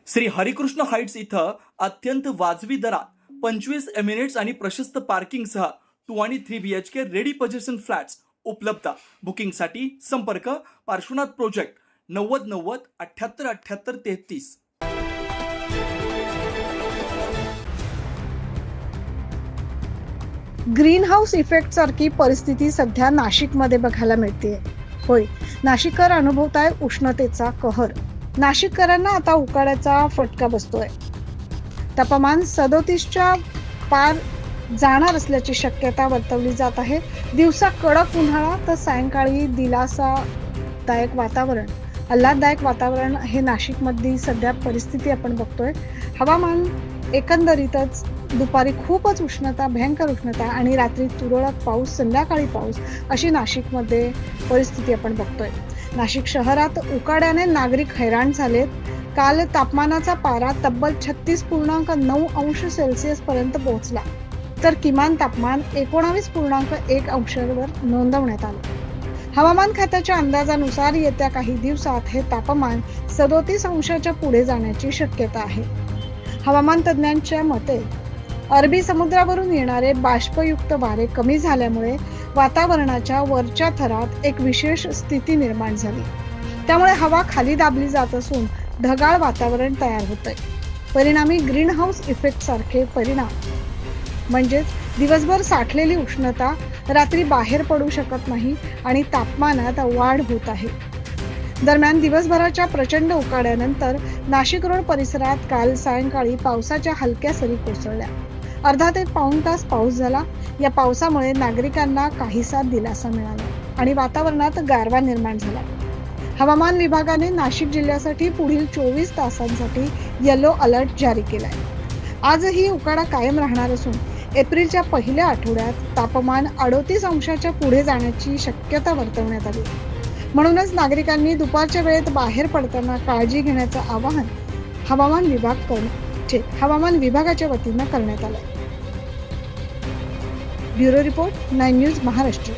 Shri Harikrishna Heights इथं अत्यंत वाजवी दरात 25 एमिनेट्स आणि प्रशस्त पार्किंगसह 2 आणि 3 BHK रेडी पोझिशन फ्लॅट्स उपलब्ध। बुकिंगसाठी संपर्क Parshvanath project 9090 78 78 33। Green house effect सारखी परिस्थिती सध्या नाशिकमध्ये बघायला मिळते। होय, नाशिककर अनुभवताय उष्णतेचा कहर। नाशिककरांना आता उकाड्याचा फटका बसतोय। तापमान 37च्या पार जाणार असल्याची शक्यता वर्तवली जात आहे। दिवसा कडक उन्हाळा तर सायंकाळी दिलासादायक वातावरण, आल्हाददायक वातावरण हे नाशिकमधली सध्या परिस्थिती आपण बघतोय। हवामान एकंदरीतच दुपारी खूपच उष्णता, भयंकर उष्णता आणि रात्री तुरळक पाऊस, संध्याकाळी पाऊस अशी नाशिकमध्ये परिस्थिती आपण बघतोय। नाशिक शहरात उकाड्याने नागरिक हैराण झालेत। काल तापमानाचा पारा तब्बल 36.9 अंश सेल्सिअस पर्यंत पोहोचला, तर किमान तापमान 19.1 अंशावर नोंदवण्यात आले। हवामान खात्याच्या अंदाजानुसार येत्या काही दिवसात हे तापमान 37 अंशाच्या पुढे जाण्याची शक्यता आहे। हवामान तज्ज्ञांच्या मते अरबी समुद्रावरून येणारे बाष्पयुक्त वारे कमी झाल्यामुळे वातावरणाच्या वरच्या थरात एक विशेष स्थिती निर्माण झाली। त्यामुळे हवा खाली दाबली जात असून ढगाळ वातावरण तयार होतंय। परिणामी ग्रीन हाऊस इफेक्ट सारखे परिणाम म्हणजेच दिवसभर साठलेली उष्णता रात्री बाहेर पडू शकत नाही आणि तापमानात वाढ होत आहे। दरम्यान दिवसभराच्या प्रचंड उकाड्यानंतर नाशिक रोड परिसरात काल सायंकाळी पावसाच्या हलक्या सरी कोसळल्या। अर्धा ते पाऊण तास पाऊस झाला। या पावसामुळे नागरिकांना काहीसा दिलासा मिळाला आणि वातावरणात गारवा निर्माण झाला। हवामान विभागाने नाशिक जिल्ह्यासाठी पुढील 24 तासांसाठी येलो अलर्ट जारी केलाय। आजही उकाडा कायम राहणार असून एप्रिलच्या पहिल्या आठवड्यात तापमान 38 अंशाच्या पुढे जाण्याची शक्यता वर्तवण्यात आली। म्हणूनच नागरिकांनी दुपारच्या वेळेत बाहेर पडताना काळजी घेण्याचं आवाहन हवामान विभागाच्या वतीनं करण्यात आलंय। Bureau report 9 news Maharashtra.